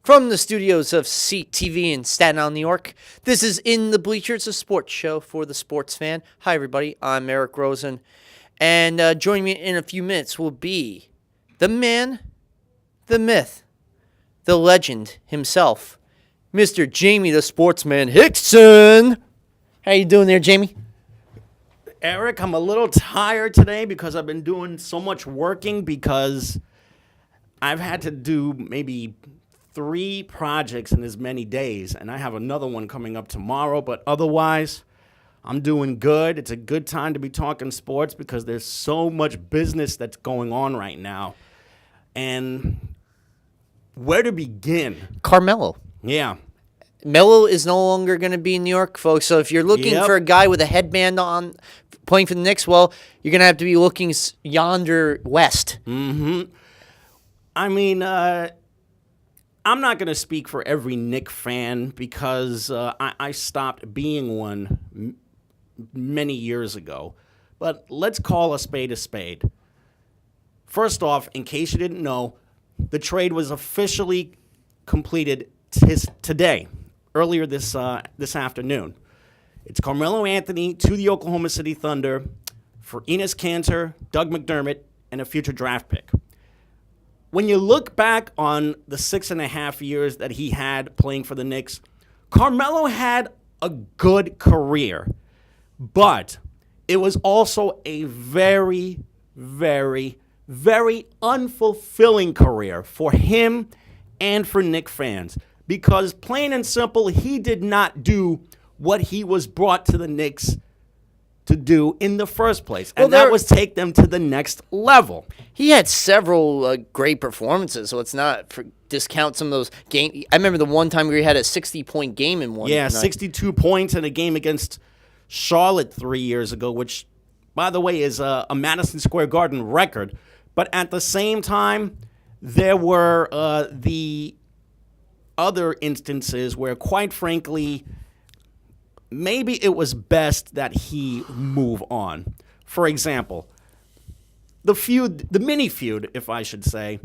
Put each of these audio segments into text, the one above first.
From the studios of Seat TV in Staten Island, New York, this is In the Bleachers, a sports show for the sports fan. Hi, everybody. I'm Eric Rosen. And joining me in a few minutes will be the man, the myth, the legend himself, Mr. Jamie the Sportsman Hickson. How you doing there, Jamie? Eric, I'm a little tired today because I've been doing so much working because I've had to do maybe 3 projects in as many days, and I have another one coming up tomorrow, but otherwise, I'm doing good. It's a good time to be talking sports because there's so much business that's going on right now. And where to begin? Carmelo. Yeah. Melo is no longer going to be in New York, folks, so if you're looking for a guy with a headband on playing for the Knicks, well, you're going to have to be looking yonder west. I mean, I'm not going to speak for every Knick fan because I stopped being one many years ago. But let's call a spade a spade. First off, in case you didn't know, the trade was officially completed today, earlier this afternoon. It's Carmelo Anthony to the Oklahoma City Thunder for Enes Kanter, Doug McDermott, and a future draft pick. When you look back on the 6.5 years that he had playing for the Knicks, Carmelo had a good career, but it was also a very, very, very unfulfilling career for him and for Knicks fans because, plain and simple, he did not do what he was brought to the Knicks to do in the first place, and that was take them to the next level. He had several great performances, so let's not discount some of those games. I remember the one time where he had a 60-point game in one night. 62 points in a game against Charlotte 3 years ago, which, by the way, is a Madison Square Garden record. But at the same time, there were the other instances where, quite frankly, maybe it was best that he move on. For example, the mini feud, if I should say,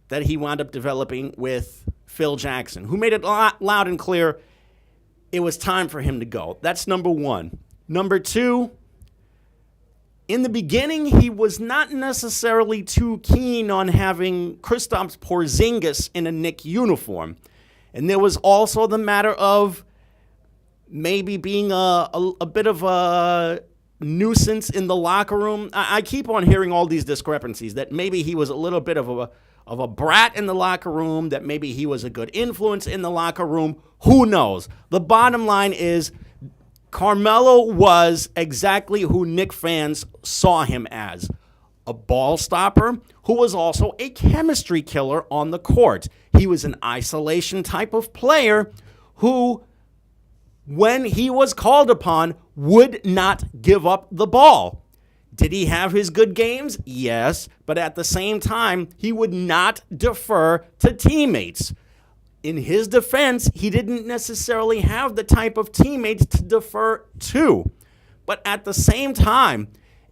that he wound up developing with Phil Jackson, who made it loud and clear it was time for him to go. That's number one. Number two, in the beginning, he was not necessarily too keen on having Kristaps Porzingis in a Knick uniform. And there was also the matter of maybe being a bit of a nuisance in the locker room. I keep on hearing all these discrepancies, that maybe he was a little bit of a brat in the locker room, that maybe he was a good influence in the locker room. Who knows? The bottom line is Carmelo was exactly who Knick fans saw him as. A ball stopper who was also a chemistry killer on the court. He was an isolation type of player who, when he was called upon, would not give up the ball. Did he have his good games? Yes, but at the same time, he would not defer to teammates. In his defense, he didn't necessarily have the type of teammates to defer to. But at the same time,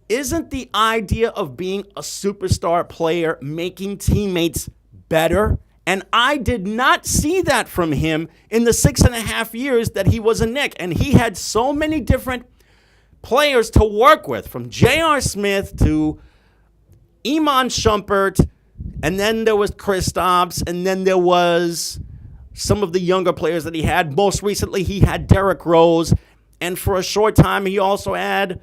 isn't the idea of being a superstar player making teammates better? And I did not see that from him in the 6.5 years that he was a Knick. And he had so many different players to work with, from J.R. Smith to Iman Shumpert, and then there was Kristaps, and then there was some of the younger players that he had. Most recently, he had Derrick Rose, and for a short time, he also had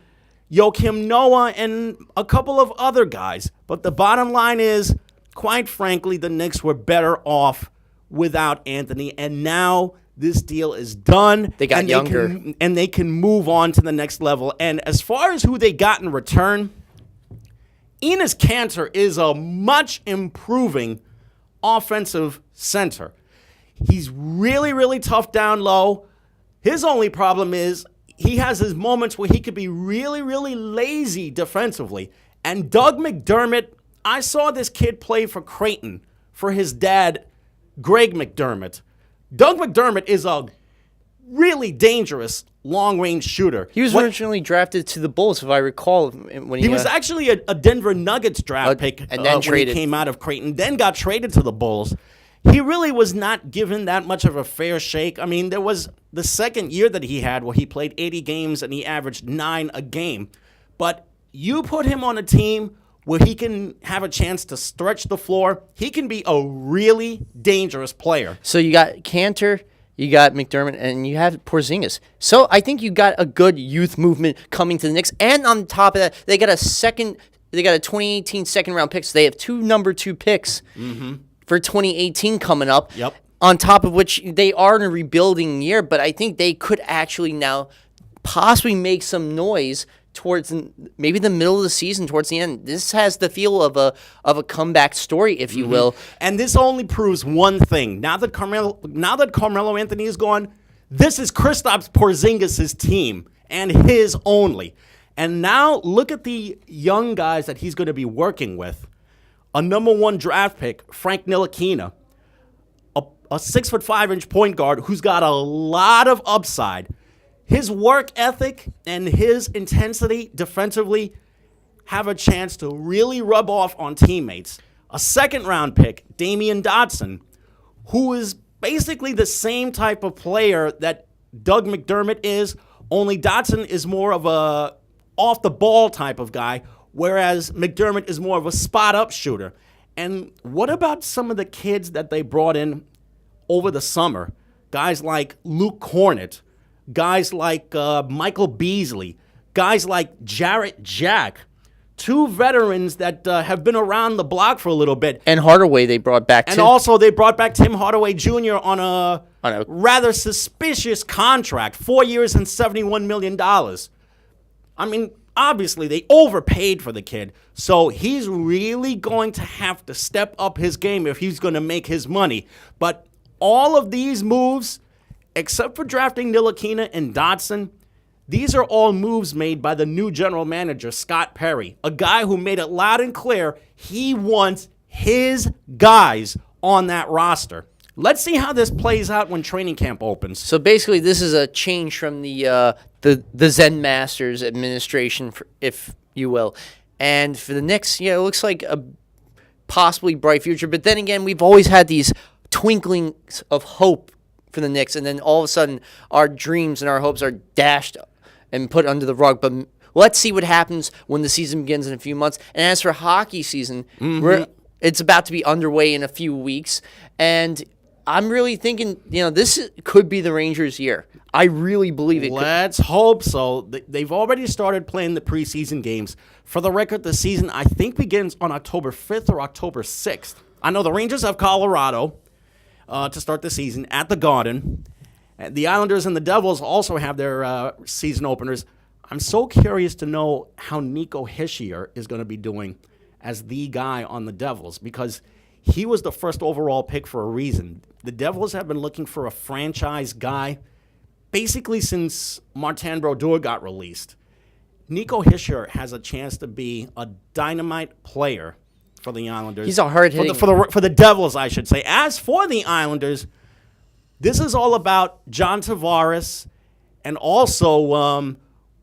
Joakim Noah and a couple of other guys. But the bottom line is, quite frankly, the Knicks were better off without Anthony, and now this deal is done. They got younger. And they can move on to the next level. And as far as who they got in return, Enes Kanter is a much improving offensive center. He's really, really tough down low. His only problem is he has his moments where he could be really, really lazy defensively. And Doug McDermott, I saw this kid play for Creighton for his dad, Greg McDermott. Doug McDermott is a really dangerous long-range shooter. He was originally drafted to the Bulls, if I recall. When he was actually a Denver Nuggets draft pick and then when he came out of Creighton, then got traded to the Bulls. he really was not given that much of a fair shake. I mean, there was the second year that he had where he played 80 games and he averaged 9 a game. But you put him on a team where he can have a chance to stretch the floor, he can be a really dangerous player. So you got Cantor, you got McDermott, and you have Porzingis. So I think you got a good youth movement coming to the Knicks. And on top of that, they got a 2018 second round pick. So they have 2 number 2 picks for 2018 coming up. Yep. On top of which they are in a rebuilding year, but I think they could actually now possibly make some noise towards maybe the middle of the season, towards the end. This has the feel of a comeback story, if you will. And this only proves one thing. Now that Carmelo Anthony is gone, this is Kristaps Porzingis' team and his only. And now look at the young guys that he's going to be working with. A number 1 draft pick, Frank Ntilikina, a 6'5" point guard who's got a lot of upside. His work ethic and his intensity defensively have a chance to really rub off on teammates. A second-round pick, Damian Dotson, who is basically the same type of player that Doug McDermott is, only Dotson is more of a off-the-ball type of guy, whereas McDermott is more of a spot-up shooter. And what about some of the kids that they brought in over the summer? Guys like Luke Cornett, guys like Michael Beasley, guys like Jarrett Jack, 2 veterans that have been around the block for a little bit. And Hardaway they brought back, and also they brought back Tim Hardaway Jr. on a rather suspicious contract, 4 years and $71 million. I mean, obviously they overpaid for the kid, so he's really going to have to step up his game if he's going to make his money. But all of these moves, except for drafting Ntilikina and Dotson, these are all moves made by the new general manager, Scott Perry, a guy who made it loud and clear he wants his guys on that roster. Let's see how this plays out when training camp opens. So basically, this is a change from the Zen Masters administration, if you will. And for the Knicks, it looks like a possibly bright future. But then again, we've always had these twinklings of hope for the Knicks, and then all of a sudden, our dreams and our hopes are dashed and put under the rug. But let's see what happens when the season begins in a few months. And as for hockey season, it's about to be underway in a few weeks, and I'm really thinking, this could be the Rangers' year. I really believe it. Let's hope so. They've already started playing the preseason games. For the record, the season, I think, begins on October 5th or October 6th. I know the Rangers have Colorado to start the season at the Garden. The Islanders and the Devils also have their season openers. I'm so curious to know how Nico Hischier is going to be doing as the guy on the Devils, because he was the first overall pick for a reason. The Devils have been looking for a franchise guy basically since Martin Brodeur got released. Nico Hischier has a chance to be a dynamite player for the Islanders. He's a hard-hitting... For the Devils, I should say. As for the Islanders, this is all about John Tavares, and also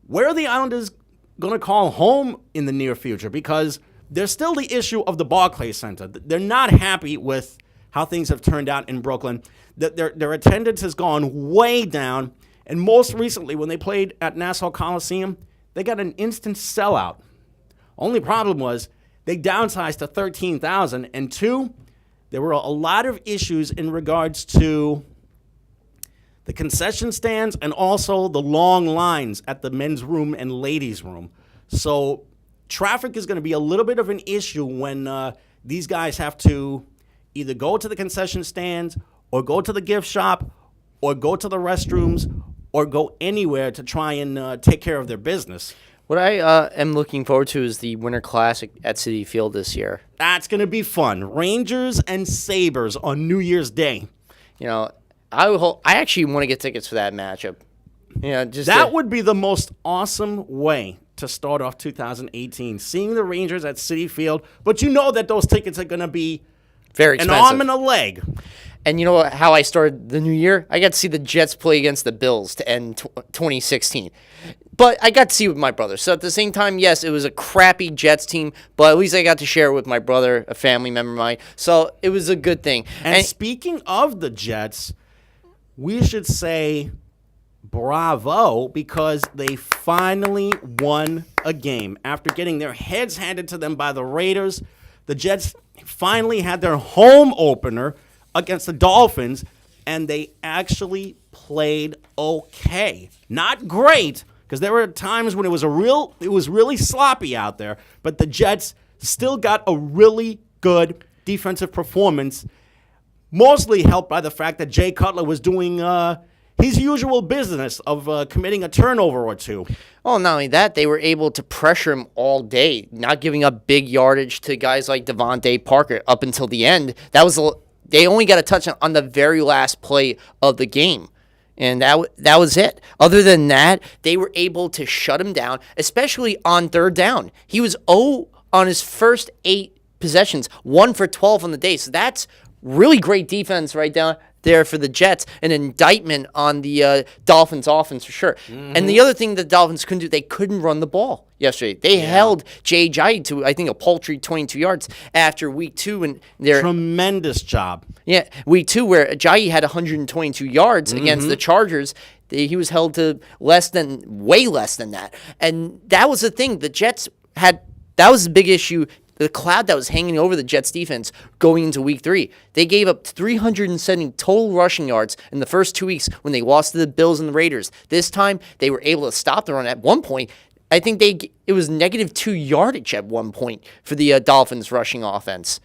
where are the Islanders going to call home in the near future? Because there's still the issue of the Barclays Center. They're not happy with how things have turned out in Brooklyn. Their attendance has gone way down, and most recently, when they played at Nassau Coliseum, they got an instant sellout. Only problem was they downsized to 13,000, and 2, there were a lot of issues in regards to the concession stands and also the long lines at the men's room and ladies' room. So traffic is going to be a little bit of an issue when these guys have to either go to the concession stands or go to the gift shop or go to the restrooms or go anywhere to try and take care of their business. What I am looking forward to is the Winter Classic at Citi Field this year. That's going to be fun. Rangers and Sabres on New Year's Day. I actually want to get tickets for that matchup. That would be the most awesome way to start off 2018, seeing the Rangers at Citi Field. But you know that those tickets are going to be very expensive. An arm and a leg. And you know how I started the new year? I got to see the Jets play against the Bills to end 2016. But I got to see it with my brother. So at the same time, yes, it was a crappy Jets team, but at least I got to share it with my brother, a family member of mine. So it was a good thing. And speaking of the Jets, we should say bravo, because they finally won a game. After getting their heads handed to them by the Raiders, the Jets finally had their home opener against the Dolphins, and they actually played okay. Not great, because there were times when it was really sloppy out there, but the Jets still got a really good defensive performance, mostly helped by the fact that Jay Cutler was doing his usual business of committing a turnover or two. Oh, not only that, they were able to pressure him all day, not giving up big yardage to guys like Devontae Parker up until the end. They only got a touchdown on the very last play of the game. And that was it. Other than that, they were able to shut him down, especially on third down. He was 0 on his first 8 possessions, 1 for 12 on the day. So that's really great defense right down there for the Jets. An indictment on the Dolphins offense for sure. Mm-hmm. And the other thing the Dolphins couldn't do, they couldn't run the ball yesterday. They held Jay Ajayi to, I think, a paltry 22 yards after week 2. And tremendous job. Yeah, week 2 where Ajayi had 122 yards against the Chargers. He was held to way less than that. And that was the thing. The Jets that was the big issue. The cloud that was hanging over the Jets defense going into week 3. They gave up 370 total rushing yards in the first 2 weeks when they lost to the Bills and the Raiders. This time, they were able to stop the run. At one point, I think it was -2 yardage at one point for the Dolphins rushing offense.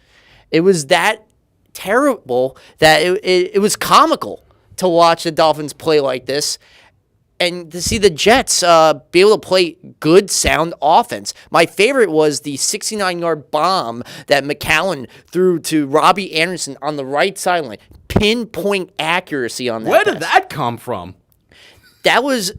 It was that terrible that it was comical to watch the Dolphins play like this. And to see the Jets be able to play good, sound offense. My favorite was the 69-yard bomb that McCown threw to Robbie Anderson on the right sideline. Pinpoint accuracy on that. Where did that come from? That was,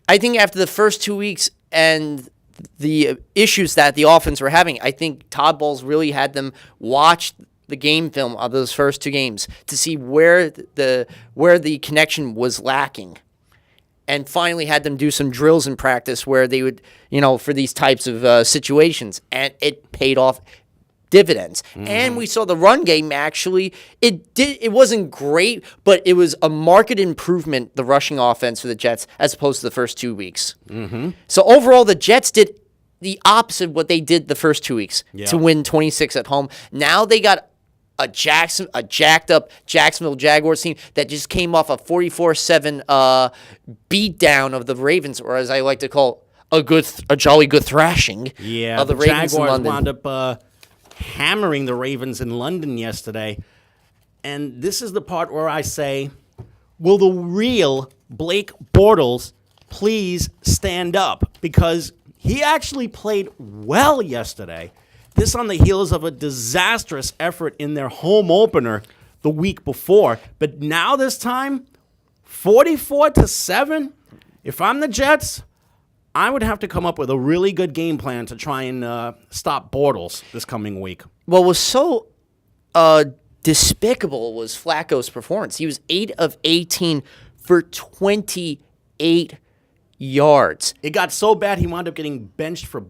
I think after the first 2 weeks and the issues that the offense were having, I think Todd Bowles really had them watch the game film of those first 2 games to see where the connection was lacking. And finally had them do some drills in practice where they would, for these types of situations. And it paid off dividends. Mm-hmm. And we saw the run game actually. It wasn't great, but it was a marked improvement, the rushing offense for the Jets, as opposed to the first 2 weeks. Mm-hmm. So overall, the Jets did the opposite of what they did the first 2 weeks to win 26 at home. Now they got a jacked up Jacksonville Jaguars team that just came off a 44-7 beatdown of the Ravens, or as I like to call a jolly good thrashing of the Ravens Jaguars in London. Wound up hammering the Ravens in London yesterday. And this is the part where I say, will the real Blake Bortles please stand up? Because he actually played well yesterday. This on the heels of a disastrous effort in their home opener the week before. But now this time, 44-7. If I'm the Jets, I would have to come up with a really good game plan to try and stop Bortles this coming week. What was so despicable was Flacco's performance. He was 8 of 18 for 28 yards. It got so bad he wound up getting benched for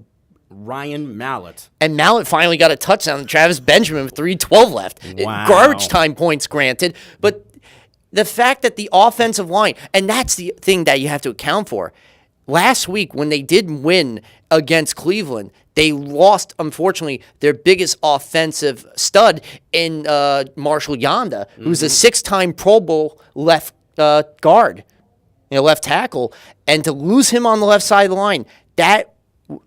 Ryan Mallett. And Mallett finally got a touchdown. Travis Benjamin with 3:12 left. Wow. Garbage time points granted. But the fact that the offensive line, and that's the thing that you have to account for. Last week, when they did win against Cleveland, they lost, unfortunately, their biggest offensive stud in Marshall Yanda, who's a 6-time Pro Bowl left guard, left tackle. And to lose him on the left side of the line, that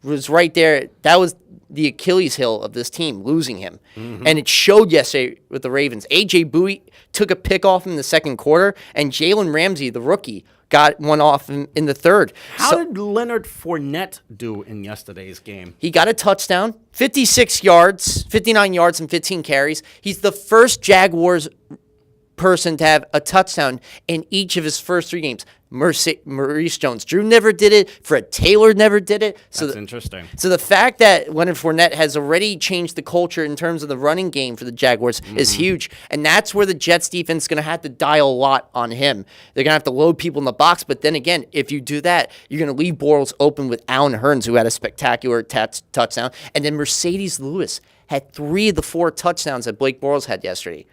was right there. That was the Achilles heel of this team, losing him. Mm-hmm. And it showed yesterday with the Ravens. A.J. Bowie took a pick off in the second quarter, and Jalen Ramsey, the rookie, got one off in the third. How did Leonard Fournette do in yesterday's game? He got a touchdown, 59 yards and 15 carries. He's the first Jaguars person to have a touchdown in each of his first 3 games. Maurice Jones-Drew never did it. Fred Taylor never did it. So That's interesting. So the fact that Leonard Fournette has already changed the culture in terms of the running game for the Jaguars is huge. And that's where the Jets defense is going to have to dial a lot on him. They're going to have to load people in the box. But then again, if you do that, you're going to leave Bortles open with Allen Hurns, who had a spectacular touchdown. And then Mercedes Lewis had 3 of the 4 touchdowns that Blake Bortles had yesterday.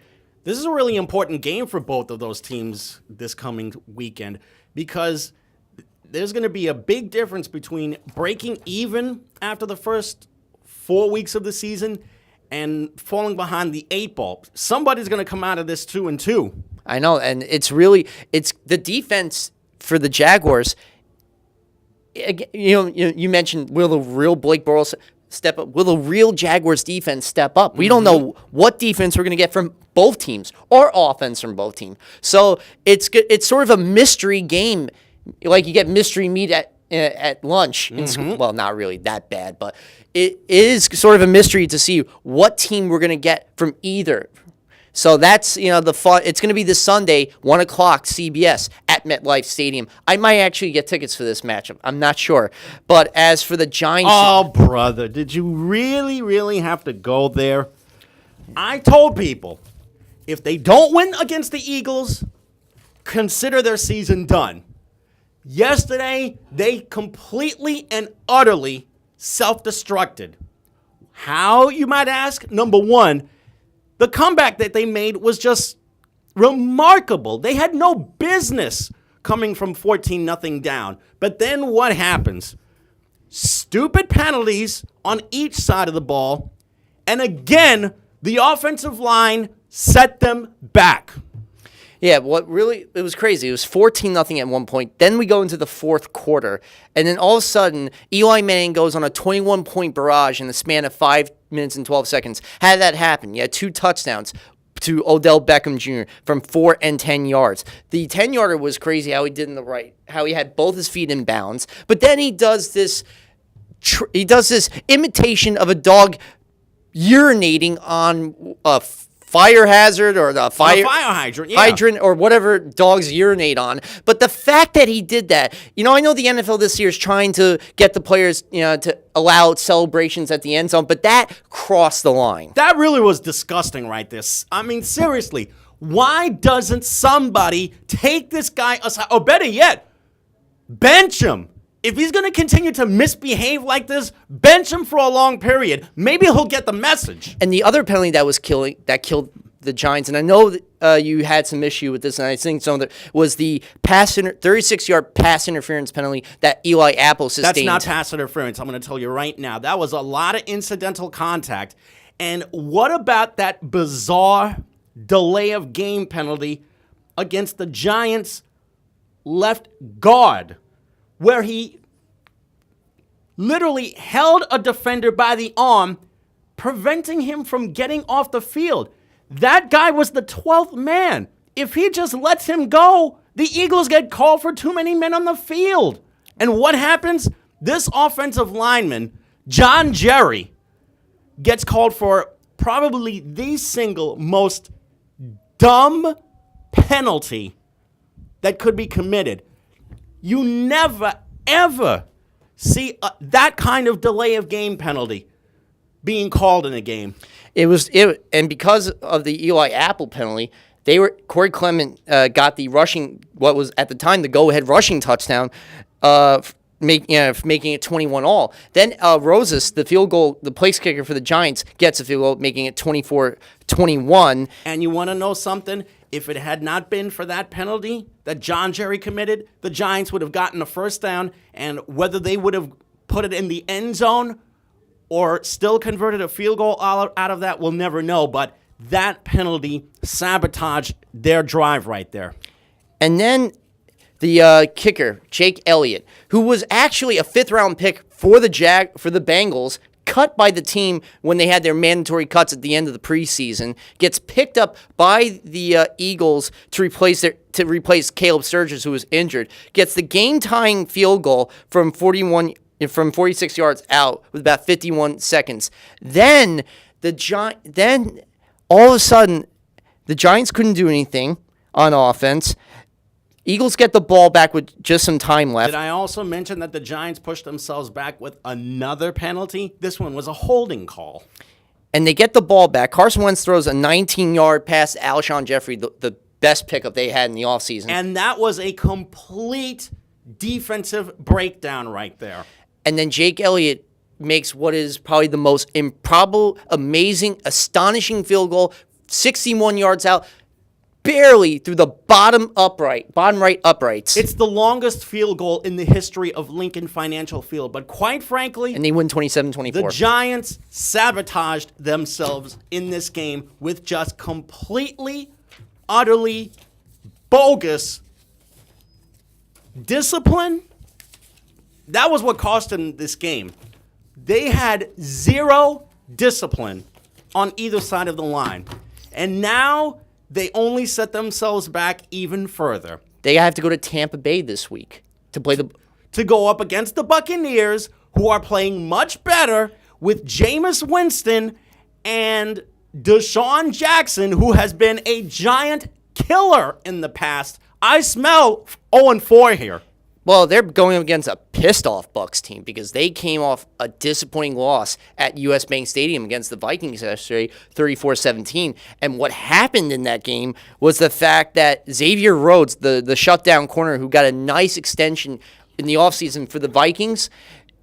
This is a really important game for both of those teams this coming weekend because there's going to be a big difference between breaking even after the first 4 weeks of the season and falling behind the 8 ball. Somebody's going to come out of this 2-2. I know, and it's the defense for the Jaguars. You mentioned, will the real Blake Bortles step up? Will the real Jaguars defense step up? We don't know what defense we're going to get from both teams or offense from both teams. So it's sort of a mystery game, like you get mystery meat at lunch in school. Well, not really that bad, but it is sort of a mystery to see what team we're going to get from either. So that's, the fun. It's going to be this Sunday, 1 o'clock, CBS at MetLife Stadium. I might actually get tickets for this matchup. I'm not sure. But as for the Giants... Oh, brother, did you really, really have to go there? I told people, if they don't win against the Eagles, consider their season done. Yesterday, they completely and utterly self-destructed. How, you might ask? Number one, the comeback that they made was just remarkable. They had no business coming from 14-0 down. But then what happens? Stupid penalties on each side of the ball. And again, the offensive line set them back. Yeah, it was crazy. It was 14-0 at one point. Then we go into the fourth quarter. And then all of a sudden, Eli Manning goes on a 21-point barrage in the span of 5 minutes and 12 seconds. How did that happen? You had 2 touchdowns to Odell Beckham Jr. from 4 and 10 yards. The 10-yarder was crazy how he did in the right, how he had both his feet in bounds. But then he does this imitation of a dog urinating on a fire hazard or the fire hydrant, hydrant or whatever dogs urinate on. But the fact that he did that, I know the NFL this year is trying to get the players, to allow celebrations at the end zone, but that crossed the line. That really was disgusting right there. I mean, seriously, why doesn't somebody take this guy aside, or better yet, bench him? If he's going to continue to misbehave like this, bench him for a long period. Maybe he'll get the message. And the other penalty that killed the Giants, and I know that, you had some issue with this, and I think some of it was the 36-yard pass interference penalty that Eli Apple sustained. That's not pass interference. I'm going to tell you right now. That was a lot of incidental contact. And what about that bizarre delay of game penalty against the Giants' left guard, where he literally held a defender by the arm, preventing him from getting off the field? That guy was the 12th man. If he just lets him go, the Eagles get called for too many men on the field. And what happens? This offensive lineman, John Jerry, gets called for probably the single most dumb penalty that could be committed. You never, ever see that kind of delay of game penalty being called in a game. And because of the Eli Apple penalty, Corey Clement got the rushing, what was at the time the go-ahead rushing touchdown, making it 21-all. Then Rosas, the place kicker for the Giants, gets a field goal, making it 24-21. And you want to know something? If it had not been for that penalty that John Jerry committed, the Giants would have gotten a first down, and whether they would have put it in the end zone or still converted a field goal out of that, we'll never know. But that penalty sabotaged their drive right there. And then the kicker, Jake Elliott, who was actually a 5th-round pick for the Bengals, cut by the team when they had their mandatory cuts at the end of the preseason, gets picked up by the Eagles to replace Caleb Sturgis, who was injured, gets the game-tying field goal from 46 yards out with about 51 seconds. Then all of a sudden, the Giants couldn't do anything on offense. Eagles get the ball back with just some time left. Did I also mention that the Giants pushed themselves back with another penalty? This one was a holding call. And they get the ball back. Carson Wentz throws a 19-yard pass to Alshon Jeffrey, the best pickup they had in the offseason. And that was a complete defensive breakdown right there. And then Jake Elliott makes what is probably the most improbable, amazing, astonishing field goal, 61 yards out, barely through the bottom right uprights. It's the longest field goal in the history of Lincoln Financial Field. But quite frankly, and they win 27-24. The Giants sabotaged themselves in this game with just completely, utterly bogus discipline. That was what cost them this game. They had zero discipline on either side of the line. And now they only set themselves back even further. They have to go to Tampa Bay this week to play to go up against the Buccaneers, who are playing much better with Jameis Winston and Deshaun Jackson, who has been a giant killer in the past. I smell 0-4 here. Well, they're going up against a pissed-off Bucs team because they came off a disappointing loss at U.S. Bank Stadium against the Vikings yesterday, 34-17. And what happened in that game was the fact that Xavier Rhodes, the shutdown corner who got a nice extension in the offseason for the Vikings,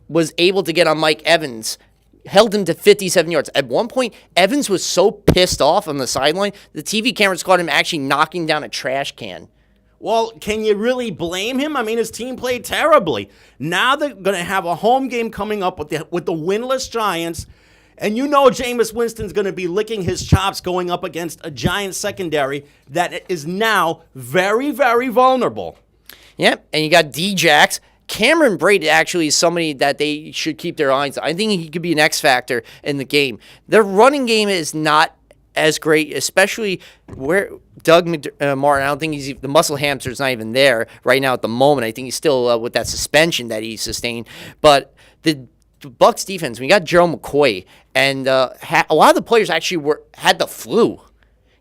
was able to get on Mike Evans, held him to 57 yards. At one point, Evans was so pissed off on the sideline, the TV cameras caught him actually knocking down a trash can. Well, can you really blame him? I mean, his team played terribly. Now they're going to have a home game coming up with the winless Giants, and you know Jameis Winston's going to be licking his chops going up against a Giants secondary that is now very, very vulnerable. Yep, and you got D-Jax. Cameron Brate actually is somebody that they should keep their eyes on. I think he could be an X factor in the game. Their running game is not as great, especially where Doug Martin, I don't think the muscle hamster's not even there right now at the moment. I think he's still with that suspension that he sustained. But the Bucs defense, we got Gerald McCoy, and a lot of the players actually had the flu.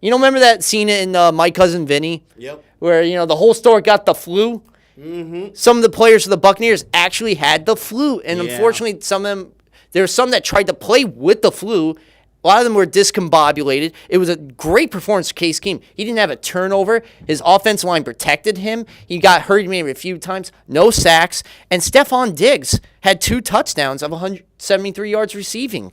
You know, remember that scene in My Cousin Vinny? Yep. Where, the whole store got the flu? Mm-hmm. Some of the players for the Buccaneers actually had the flu, and Yeah. unfortunately, there were some that tried to play with the flu. A lot of them were discombobulated. It was a great performance for Case Keenum. He didn't have a turnover. His offensive line protected him. He got hurt maybe a few times. No sacks. And Stephon Diggs had 2 touchdowns of 173 yards receiving.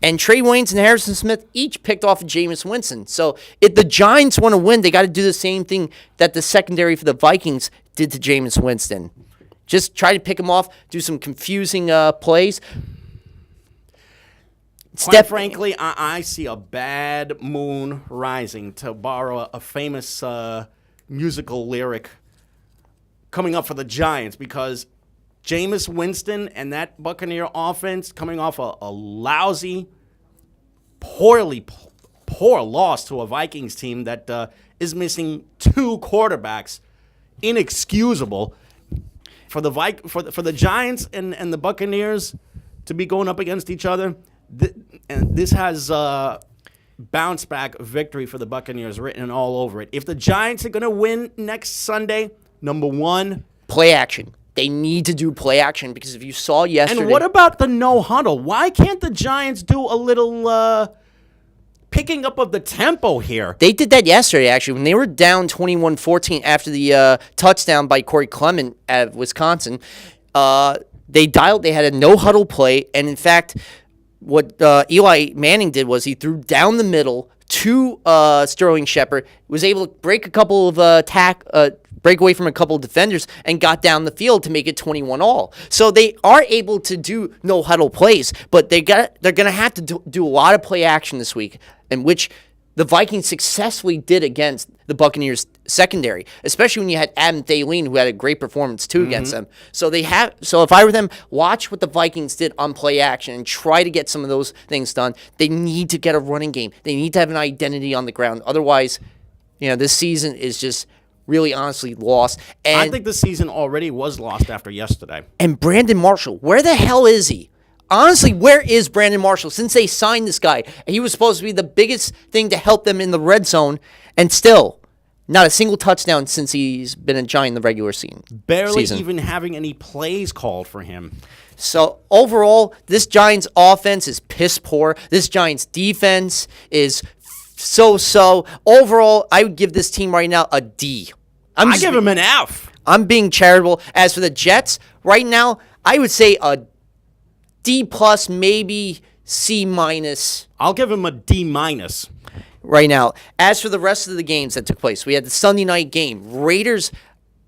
And Trey Waynes and Harrison Smith each picked off of Jameis Winston. So if the Giants want to win, they got to do the same thing that the secondary for the Vikings did to Jameis Winston. Just try to pick him off, do some confusing plays. Quite frankly, I see a bad moon rising, to borrow a famous musical lyric, coming up for the Giants, because Jameis Winston and that Buccaneer offense coming off a lousy, poor loss to a Vikings team that is missing 2 quarterbacks, inexcusable. For the Giants and the Buccaneers to be going up against each other, and this has bounce back victory for the Buccaneers written all over it. If the Giants are going to win next Sunday, number one, play action. They need to do play action, because if you saw yesterday. And what about the no huddle? Why can't the Giants do a little picking up of the tempo here? They did that yesterday, actually, when they were down 21-14 after the touchdown by Corey Clement at Wisconsin. They had a no huddle play, and in fact, what Eli Manning did was he threw down the middle to Sterling Shepard, was able to break a couple of break away from a couple of defenders, and got down the field to make it 21-all. So they are able to do no huddle plays, but they're gonna have to do a lot of play action this week, in which the Vikings successfully did against the Buccaneers secondary, especially when you had Adam Thielen, who had a great performance too against them. So if I were them, watch what the Vikings did on play action and try to get some of those things done. They need to get a running game. They need to have an identity on the ground. Otherwise, this season is just really honestly lost. And I think the season already was lost after yesterday. And Brandon Marshall, where the hell is he? Honestly, where is Brandon Marshall? Since they signed this guy, he was supposed to be the biggest thing to help them in the red zone, and still, Not a single touchdown since he's been a Giant in the regular season. Barely even having any plays called for him. So overall, this Giants offense is piss poor. This Giants defense is so-so. Overall, I would give this team right now a D. I give him an F. I'm being charitable. As for the Jets, right now, I would say a D+, maybe C-. I'll give him a D- right now. As for the rest of the games that took place, we had the Sunday night game,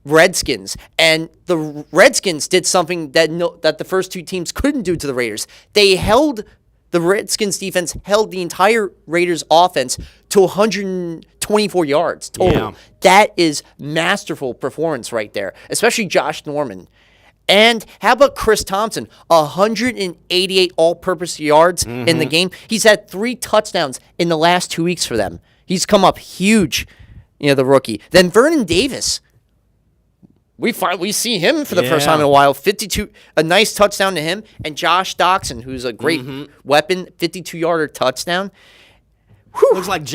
Redskins, and the Redskins did something that the first two teams couldn't do to the Raiders. The Redskins defense held the entire Raiders offense to 124 yards total. Yeah. That is masterful performance right there, especially Josh Norman. And how about Chris Thompson? 188 all-purpose yards in the game. He's had 3 touchdowns in the last 2 weeks for them. He's come up huge, the rookie. Then Vernon Davis. We see him for the first time in a while. 52, a nice touchdown to him. And Josh Doxson, who's a great weapon, 52-yarder touchdown. Whew. Looks like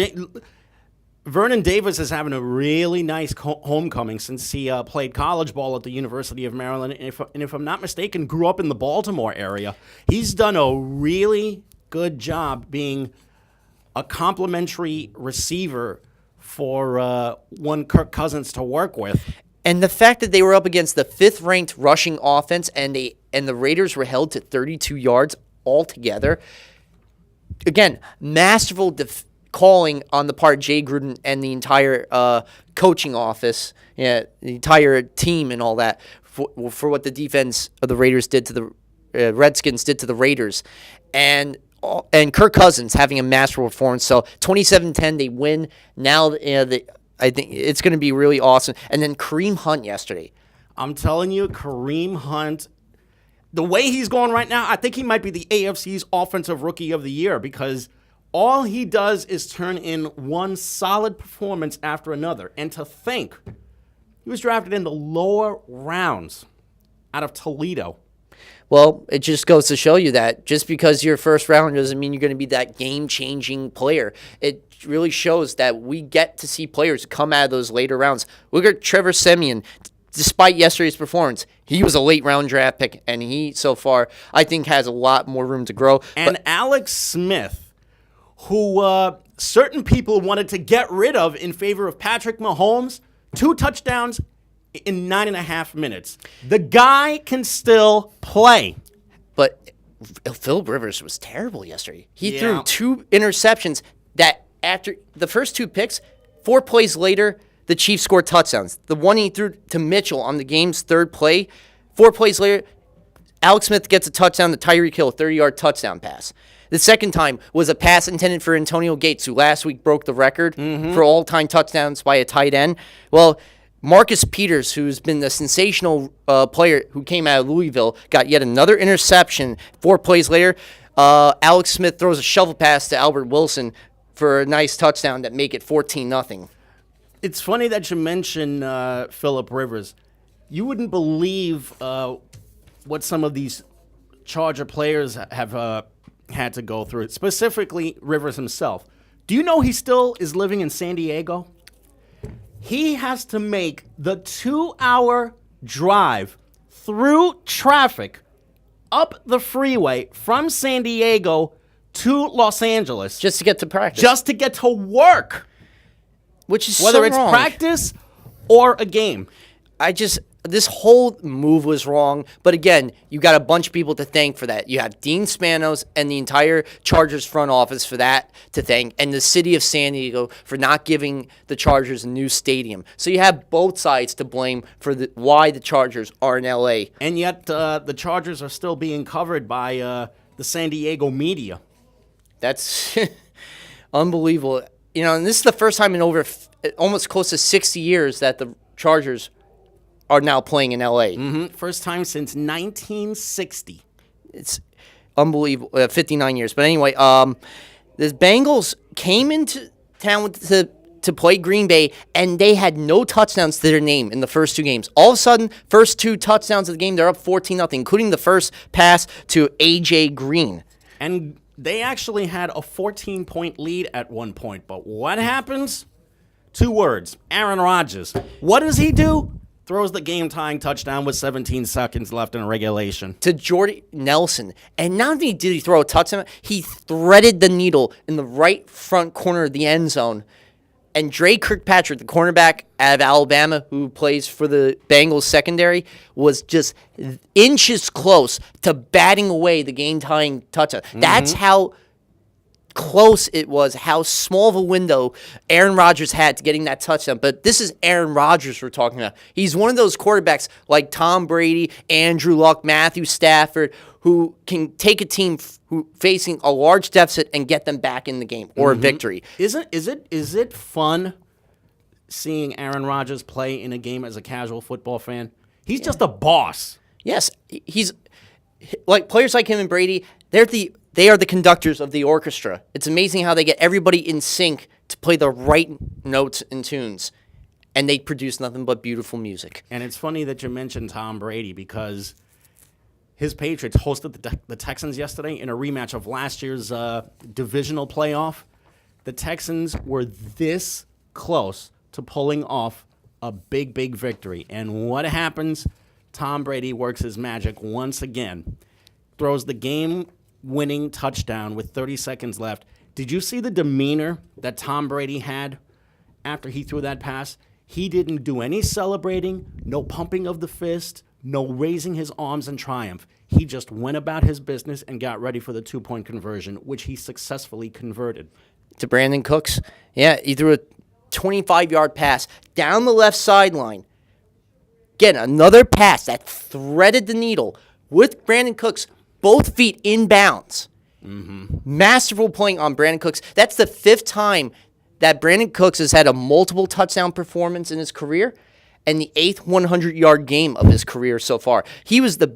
Vernon Davis is having a really nice homecoming since he played college ball at the University of Maryland. And if I'm not mistaken, grew up in the Baltimore area. He's done a really good job being a complimentary receiver for one Kirk Cousins to work with. And the fact that they were up against the 5th-ranked rushing offense and the Raiders were held to 32 yards altogether. Again, masterful calling on the part of Jay Gruden and the entire coaching office, the entire team and all that for what the defense of the Raiders did to the Redskins did to the Raiders. And Kirk Cousins having a masterful performance. So 27-10, they win. Now I think it's going to be really awesome. And then Kareem Hunt yesterday. I'm telling you, Kareem Hunt, the way he's going right now, I think he might be the AFC's Offensive Rookie of the Year because all he does is turn in one solid performance after another. And to think, he was drafted in the lower rounds out of Toledo. Well, it just goes to show you that just because you're first round doesn't mean you're going to be that game-changing player. It really shows that we get to see players come out of those later rounds. Look at Trevor Siemian. Despite yesterday's performance, he was a late-round draft pick, and he, so far, I think has a lot more room to grow. And Alex Smith, who certain people wanted to get rid of in favor of Patrick Mahomes, 2 touchdowns in 9.5 minutes. The guy can still play. But Phillip Rivers was terrible yesterday. He threw 2 interceptions that after the first 2 picks, 4 plays later, the Chiefs scored touchdowns. The one he threw to Mitchell on the game's 3rd play, 4 plays later, Alex Smith gets a touchdown to Tyreek Hill, a 30-yard touchdown pass. The second time was a pass intended for Antonio Gates, who last week broke the record for all-time touchdowns by a tight end. Well, Marcus Peters, who's been the sensational player who came out of Louisville, got yet another interception. 4 plays later, Alex Smith throws a shovel pass to Albert Wilson for a nice touchdown that make it 14-0. It's funny that you mention Phillip Rivers. You wouldn't believe what some of these Charger players have had to go through, specifically Rivers himself. Do you know he still is living in San Diego? He has to make the 2-hour drive through traffic up the freeway from San Diego to Los Angeles. Just to get to practice. Just to get to work. Which is whether so it's wrong. Practice or a game. This whole move was wrong, but again, you got a bunch of people to thank for that. You have Dean Spanos and the entire Chargers front office for that to thank, and the city of San Diego for not giving the Chargers a new stadium. So you have both sides to blame for why the Chargers are in L.A. And yet the Chargers are still being covered by the San Diego media. That's unbelievable. And this is the first time in over almost close to 60 years that the Chargers are now playing in L.A. First time since 1960. It's unbelievable. 59 years. But anyway, the Bengals came into town to play Green Bay, and they had no touchdowns to their name in the first 2 games. All of a sudden, first 2 touchdowns of the game, they're up 14-0, including the first pass to A.J. Green. And they actually had a 14-point lead at one point. But what happens? 2 words, Aaron Rodgers. What does he do? Throws the game-tying touchdown with 17 seconds left in regulation. To Jordy Nelson. And not only did he throw a touchdown, he threaded the needle in the right front corner of the end zone. And Dre Kirkpatrick, the cornerback out of Alabama who plays for the Bengals secondary, was just inches close to batting away the game-tying touchdown. That's how close it was, how small of a window Aaron Rodgers had to getting that touchdown. But this is Aaron Rodgers we're talking about. He's one of those quarterbacks like Tom Brady, Andrew Luck, Matthew Stafford, who can take a team who facing a large deficit and get them back in the game or a victory. Is it fun seeing Aaron Rodgers play in a game as a casual football fan? He's just a boss. Yes, he's like players like him and Brady. They are the conductors of the orchestra. It's amazing how they get everybody in sync to play the right notes and tunes, and they produce nothing but beautiful music. And it's funny that you mentioned Tom Brady because his Patriots hosted the Texans yesterday in a rematch of last year's divisional playoff. The Texans were this close to pulling off a big, big victory. And what happens? Tom Brady works his magic once again, throws the game-winning touchdown with 30 seconds left. Did you see the demeanor that Tom Brady had after he threw that pass? He didn't do any celebrating, no pumping of the fist, no raising his arms in triumph. He just went about his business and got ready for the 2-point conversion, which he successfully converted. To Brandon Cooks, yeah, he threw a 25-yard pass down the left sideline. Again, another pass that threaded the needle with Brandon Cooks, both feet in bounds. Masterful playing on Brandon Cooks. That's the 5th time that Brandon Cooks has had a multiple touchdown performance in his career and the 8th 100-yard game of his career so far. He was a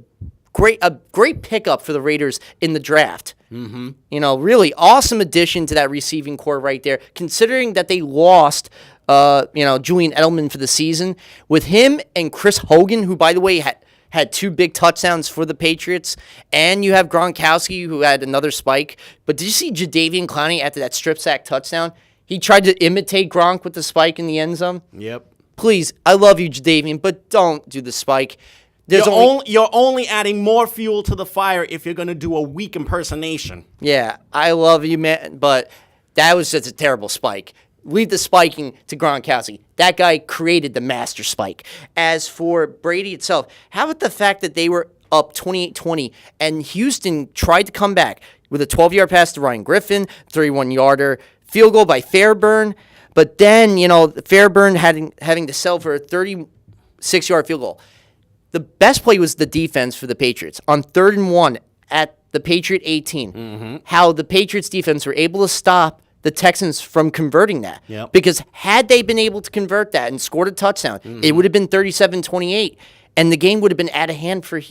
great pickup for the Raiders in the draft. You know, really awesome addition to that receiving core right there, considering that they lost Julian Edelman for the season. With him and Chris Hogan, who, by the way, had 2 big touchdowns for the Patriots, and you have Gronkowski, who had another spike. But did you see Jadeveon Clowney after that strip sack touchdown? He tried to imitate Gronk with the spike in the end zone. Yep. Please, I love you, Jadeveon, but don't do the spike. You're only adding more fuel to the fire if you're going to do a weak impersonation. Yeah, I love you, man, but that was just a terrible spike. Leave the spiking to Gronkowski. That guy created the master spike. As for Brady itself, how about the fact that they were up 28-20 and Houston tried to come back with a 12-yard pass to Ryan Griffin, 31-yarder, field goal by Fairburn, but then, Fairburn having to sell for a 36-yard field goal. The best play was the defense for the Patriots on 3rd and 1 at the Patriot 18. How the Patriots defense were able to stop the Texans from converting that. Yep. Because had they been able to convert that and scored a touchdown, it would have been 37-28, and the game would have been out of hand for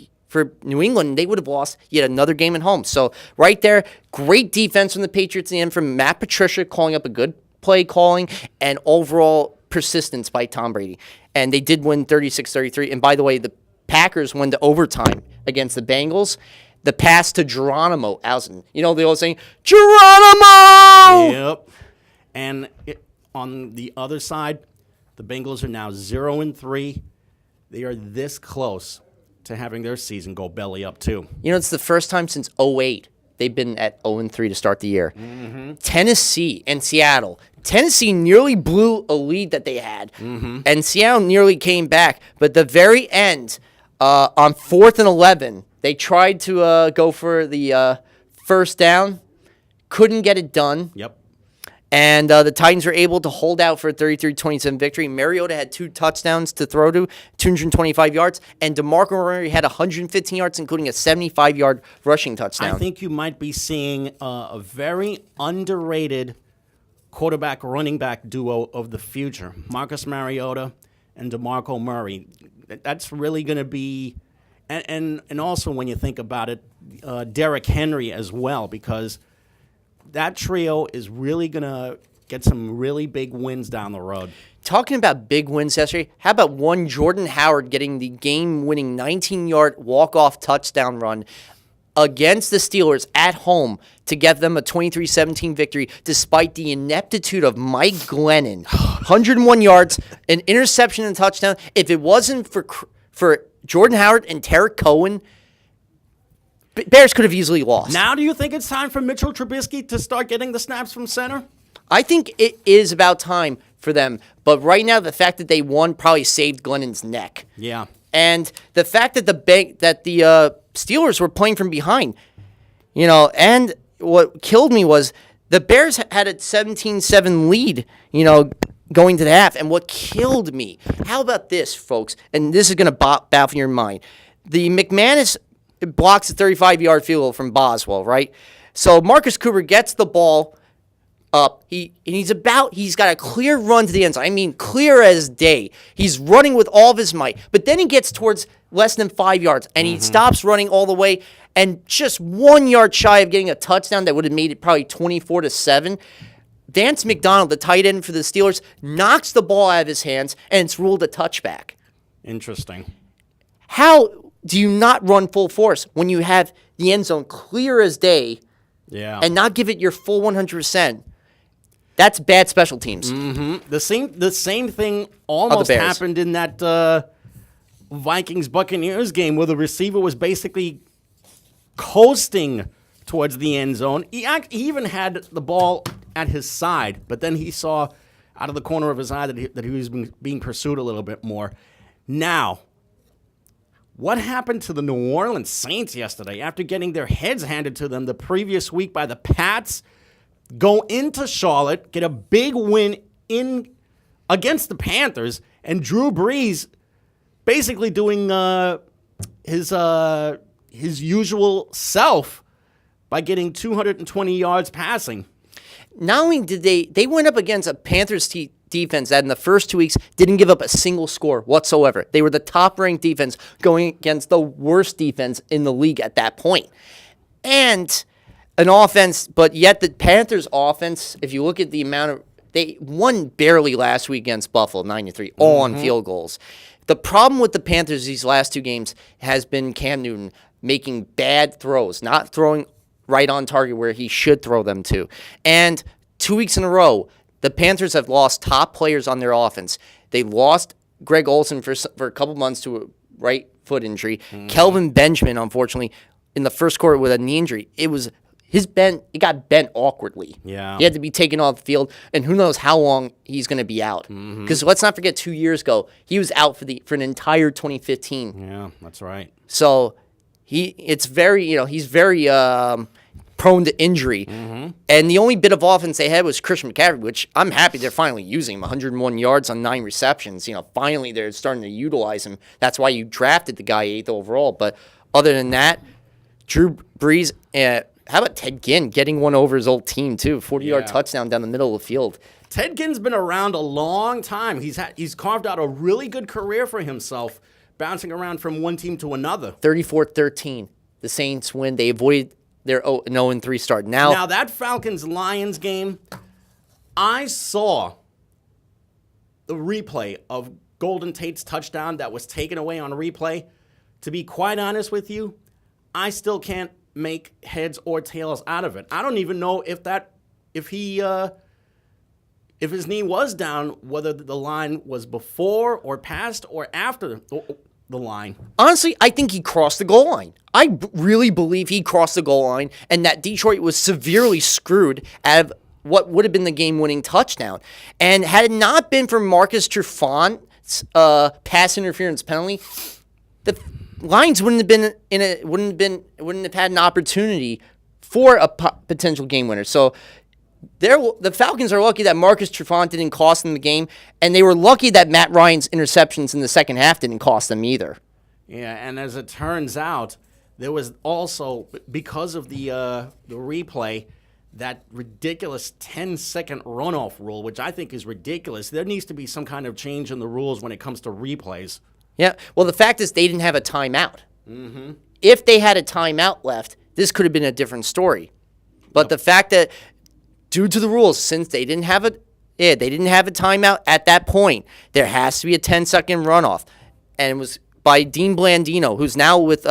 New England. They would have lost yet another game at home. So right there, great defense from the Patriots in the end from Matt Patricia calling up a good play calling and overall persistence by Tom Brady. And they did win 36-33. And by the way, the Packers went to overtime against the Bengals. The pass to Geronimo Allison. You know the old saying, Geronimo! Yep. And on the other side, the Bengals are now 0-3. They are this close to having their season go belly up, too. You know, it's the first time since 2008 they've been at 0-3 to start the year. Tennessee and Seattle. Tennessee nearly blew a lead that they had, and Seattle nearly came back. But the very end, on 4th and 11, they tried to go for the first down, couldn't get it done. Yep. And the Titans were able to hold out for a 33-27 victory. Mariota had 2 touchdowns to throw to, 225 yards. And DeMarco Murray had 115 yards, including a 75-yard rushing touchdown. I think you might be seeing a very underrated quarterback-running back duo of the future, Marcus Mariota and DeMarco Murray. That's really going to be... And also when you think about it, Derrick Henry as well, because that trio is really going to get some really big wins down the road. Talking about big wins yesterday, how about one Jordan Howard getting the game-winning 19-yard walk-off touchdown run against the Steelers at home to get them a 23-17 victory despite the ineptitude of Mike Glennon. 101 yards, an interception and touchdown. If it wasn't for Jordan Howard and Tarek Cohen, Bears could have easily lost. Now do you think it's time for Mitchell Trubisky to start getting the snaps from center? I think it is about time for them. But right now, the fact that they won probably saved Glennon's neck. Yeah. And the fact that the Steelers were playing from behind, and what killed me was the Bears had a 17-7 lead, going to the half. And what killed me, how about this, folks? And this is going to baffle your mind. The McManus blocks a 35-yard field goal from Boswell, right? So Marcus Cooper gets the ball up. He's got a clear run to the end zone. I mean, clear as day. He's running with all of his might. But then he gets towards less than 5 yards, and he stops running all the way, and just 1 yard shy of getting a touchdown that would have made it probably 24-7. Vance McDonald, the tight end for the Steelers, knocks the ball out of his hands, and it's ruled a touchback. Interesting. How do you not run full force when you have the end zone clear as day and not give it your full 100%? That's bad special teams. Mm-hmm. The same thing almost happened in that Vikings-Buccaneers game where the receiver was basically coasting towards the end zone. He even had the ball at his side, but then he saw out of the corner of his eye that he was being pursued a little bit more. Now, what happened to the New Orleans Saints yesterday after getting their heads handed to them the previous week by the Pats? Go into Charlotte, get a big win against the Panthers, and Drew Brees basically doing his usual self by getting 220 yards passing. Not only did they went up against a Panthers defense that in the first 2 weeks didn't give up a single score whatsoever. They were the top-ranked defense going against the worst defense in the league at that point. And an offense, but yet the Panthers' offense, if you look at the amount of, they won barely last week against Buffalo, 9-3, all on field goals. The problem with the Panthers these last two games has been Cam Newton making bad throws, not throwing right on target where he should throw them to. And 2 weeks in a row, the Panthers have lost top players on their offense. They lost Greg Olsen for a couple months to a right foot injury. Kelvin Benjamin, unfortunately, in the first quarter with a knee injury. It got bent awkwardly. Yeah. He had to be taken off the field, and who knows how long he's going to be out. Because let's not forget, 2 years ago, he was out for an entire 2015. Yeah, that's right. So he's very prone to injury. And the only bit of offense they had was Christian McCaffrey, which I'm happy they're finally using him. 101 yards on 9 receptions. Finally they're starting to utilize him. That's why you drafted the guy 8th overall. But other than that, Drew Brees. How about Ted Ginn getting one over his old team, too? 40-yard touchdown down the middle of the field. Ted Ginn's been around a long time. He's carved out a really good career for himself, bouncing around from one team to another. 34-13. The Saints win. They avoid their 0-3 start. Now that Falcons-Lions game, I saw the replay of Golden Tate's touchdown that was taken away on replay. To be quite honest with you, I still can't make heads or tails out of it. I don't even know if his knee was down, whether the line was before or past or after the line. Honestly, I think he crossed the goal line. I really believe he crossed the goal line and that Detroit was severely screwed out of what would have been the game-winning touchdown. And had it not been for Marcus Trufant's pass interference penalty, the Lions wouldn't have had an opportunity for a potential game winner. So the Falcons are lucky that Marcus Trufant didn't cost them the game, and they were lucky that Matt Ryan's interceptions in the second half didn't cost them either. Yeah, and as it turns out, there was also, because of the replay, that ridiculous 10-second runoff rule, which I think is ridiculous. There needs to be some kind of change in the rules when it comes to replays. Yeah, well, the fact is they didn't have a timeout. If they had a timeout left, this could have been a different story. But the fact that, due to the rules, since they didn't have a timeout at that point, there has to be a 10-second runoff. And it was by Dean Blandino, who's now with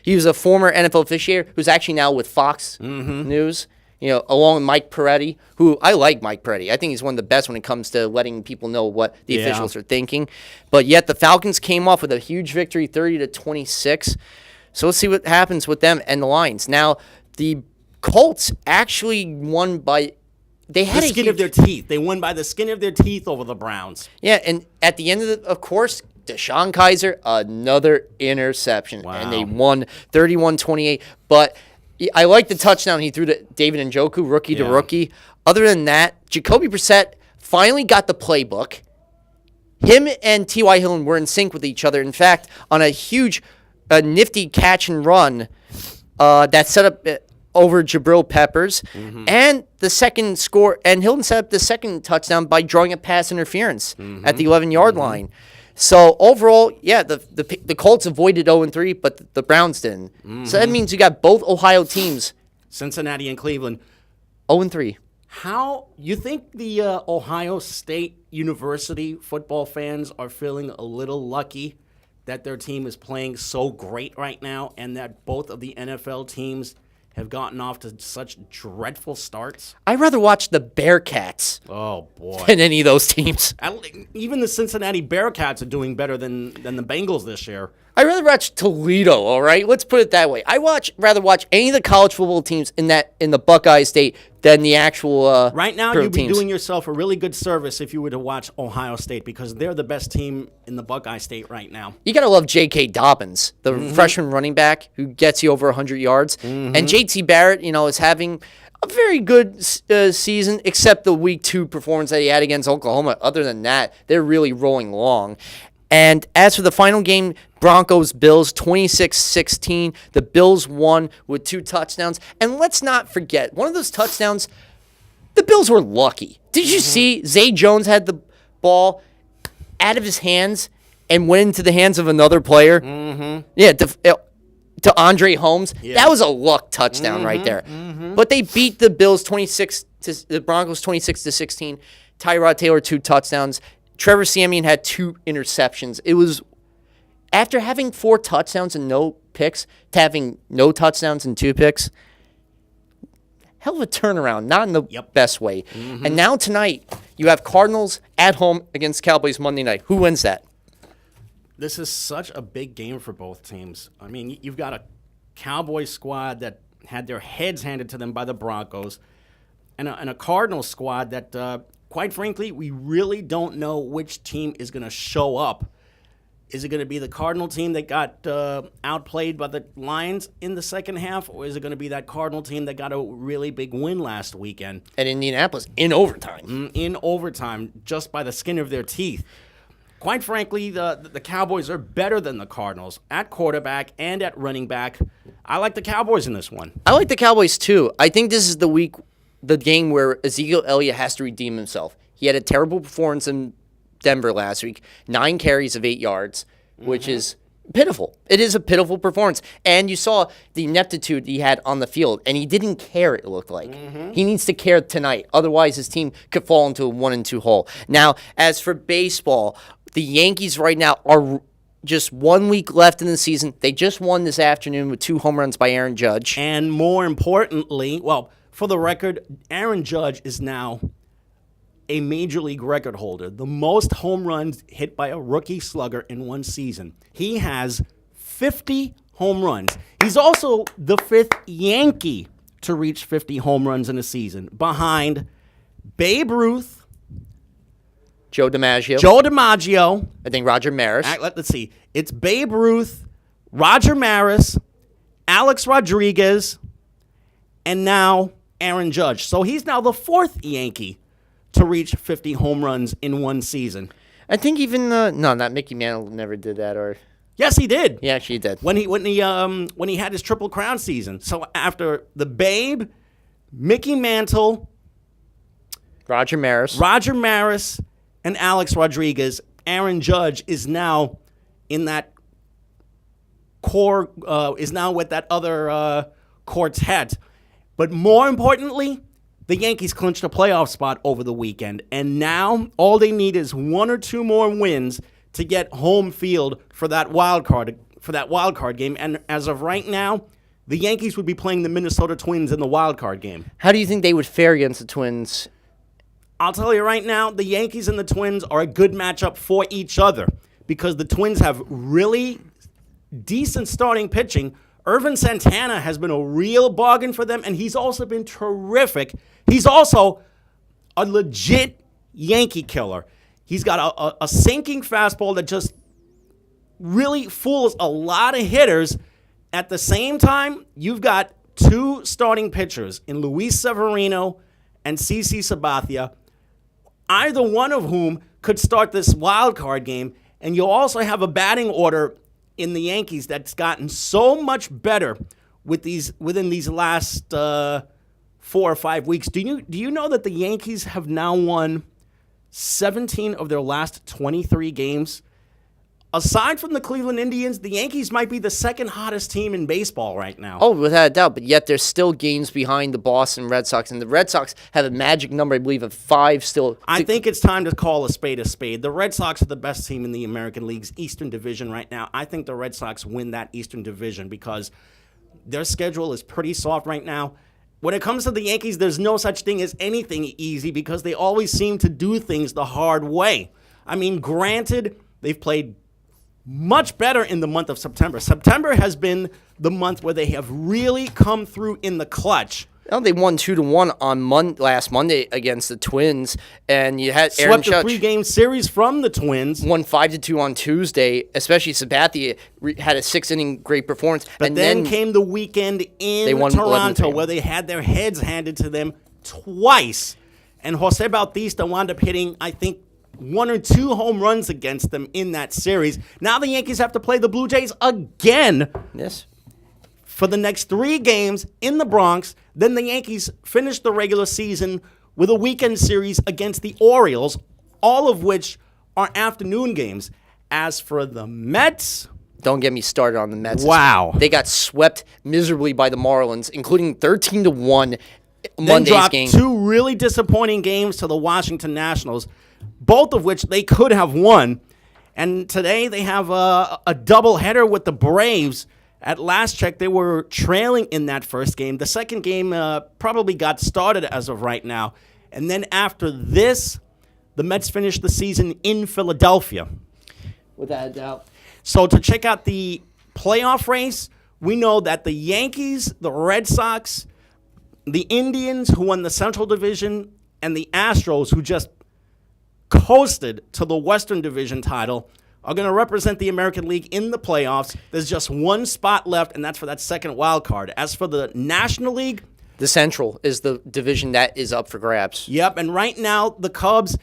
he was a former NFL officiator who's actually now with Fox News. Along with Mike Peretti, who I like Mike Peretti. I think he's one of the best when it comes to letting people know what the officials are thinking. But yet the Falcons came off with a huge victory, 30-26. So let's see what happens with them and the Lions. Now, the Colts actually won by they had the skin of their teeth. They won by the skin of their teeth over the Browns. Yeah, and at the end of course, Deshaun Kaiser, another interception. Wow. And they won 31-28. But I like the touchdown he threw to David Njoku, rookie to rookie. Other than that, Jacoby Brissett finally got the playbook. Him and T.Y. Hilton were in sync with each other. In fact, on a huge, nifty catch and run that set up over Jabril Peppers. And the second score, and Hilton set up the second touchdown by drawing a pass interference at the 11-yard line. So overall, yeah, the Colts avoided 0-3, but the Browns didn't. So that means you got both Ohio teams, Cincinnati and Cleveland, 0-3. How you think the Ohio State University football fans are feeling a little lucky that their team is playing so great right now, and that both of the NFL teams have gotten off to such dreadful starts? I'd rather watch the Bearcats Oh boy! than any of those teams. Even the Cincinnati Bearcats are doing better than the Bengals this year. I'd rather watch Toledo, all right? Let's put it that way. Rather watch any of the college football teams in the Buckeye State than the actual Right now, pro you'd be teams. doing yourself a really good service if you were to watch Ohio State, because they're the best team in the Buckeye State right now. You got to love J.K. Dobbins, the freshman running back who gets you over 100 yards. And J.T. Barrett, is having a very good season, except the Week 2 performance that he had against Oklahoma. Other than that, they're really rolling along. And as for the final game, Broncos-Bills, 26-16. The Bills won with 2 touchdowns. And let's not forget, one of those touchdowns, the Bills were lucky. Did you see Zay Jones had the ball out of his hands and went into the hands of another player? Yeah, to Andre Holmes. Yeah. That was a luck touchdown right there. But they beat the Bills the Broncos 26-16. Tyrod Taylor 2 touchdowns. Trevor Siemian had 2 interceptions. It was after having 4 touchdowns and no picks to having no touchdowns and 2 picks. Hell of a turnaround, not in the best way. And now tonight, you have Cardinals at home against Cowboys Monday night. Who wins that? This is such a big game for both teams. I mean, you've got a Cowboys squad that had their heads handed to them by the Broncos, and a Cardinals squad that, quite frankly, we really don't know which team is going to show up. Is it going to be the Cardinal team that got outplayed by the Lions in the second half, or is it going to be that Cardinal team that got a really big win last weekend? At Indianapolis, in overtime. In overtime, just by the skin of their teeth. Quite frankly, the Cowboys are better than the Cardinals at quarterback and at running back. I like the Cowboys in this one. I like the Cowboys too. I think this is the game where Ezekiel Elliott has to redeem himself. He had a terrible performance in Denver last week, 9 carries of 8 yards, which is pitiful. It is a pitiful performance. And you saw the ineptitude he had on the field, and he didn't care, it looked like. He needs to care tonight. Otherwise, his team could fall into a 1-2 hole. Now, as for baseball, the Yankees right now are just 1 week left in the season. They just won this afternoon with 2 home runs by Aaron Judge. And more importantly, well, for the record, Aaron Judge is now a major league record holder, the most home runs hit by a rookie slugger in one season. He has 50 home runs. He's also the 5th Yankee to reach 50 home runs in a season, behind Babe Ruth, Joe DiMaggio. I think Roger Maris. Let's see. It's Babe Ruth, Roger Maris, Alex Rodriguez, and now Aaron Judge. So he's now the 4th Yankee to reach 50 home runs in one season. I think even not Mickey Mantle never did that, or yes, he did. Yeah, she did. When he had his Triple Crown season. So after the Babe, Mickey Mantle, Roger Maris, and Alex Rodriguez, Aaron Judge is now in that core. Is now with that other quartet. But more importantly, the Yankees clinched a playoff spot over the weekend, and now all they need is 1 or 2 more wins to get home field for that wild card game. And as of right now, the Yankees would be playing the Minnesota Twins in the wild card game. How do you think they would fare against the Twins? I'll tell you right now, the Yankees and the Twins are a good matchup for each other because the Twins have really decent starting pitching. Irvin Santana has been a real bargain for them, and he's also been terrific. He's also a legit Yankee killer. He's got a sinking fastball that just really fools a lot of hitters. At the same time, you've got two starting pitchers in Luis Severino and CC Sabathia, either one of whom could start this wild card game. And you'll also have a batting order in the Yankees that's gotten so much better within these last 4 or 5 weeks. Do you know that the Yankees have now won 17 of their last 23 games? Aside from the Cleveland Indians, the Yankees might be the second hottest team in baseball right now. Oh, without a doubt. But yet they're still games behind the Boston Red Sox. And the Red Sox have a magic number, I believe, of 5 still. I think it's time to call a spade a spade. The Red Sox are the best team in the American League's Eastern Division right now. I think the Red Sox win that Eastern Division because their schedule is pretty soft right now. When it comes to the Yankees, there's no such thing as anything easy because they always seem to do things the hard way. I mean, granted, they've played much better in the month of September. September has been the month where they have really come through in the clutch. Well, they won 2-1 on last Monday against the Twins, and you had Aaron Swept a 3-game series from the Twins. Won 5-2 on Tuesday. Especially Sabathia had a 6-inning great performance. But and then came the weekend in Toronto where they had their heads handed to them twice. And Jose Bautista wound up hitting, I think, 1 or 2 home runs against them in that series. Now the Yankees have to play the Blue Jays again. Yes. For the next 3 games in the Bronx. Then the Yankees finish the regular season with a weekend series against the Orioles, all of which are afternoon games. As for the Mets, don't get me started on the Mets. Wow. They got swept miserably by the Marlins, including 13-1 then Monday's dropped game. 2 really disappointing games to the Washington Nationals, both of which they could have won. And today they have a doubleheader with the Braves. At last check, they were trailing in that first game. The second game probably got started as of right now. And then after this, the Mets finished the season in Philadelphia. Without a doubt. So to check out the playoff race, we know that the Yankees, the Red Sox, the Indians, who won the Central Division, and the Astros, who just coasted to the Western Division title, are going to represent the American League in the playoffs. There's just one spot left, and that's for that second wild card. As for the National League, the Central is the division that is up for grabs. Yep, and right now the Cubs,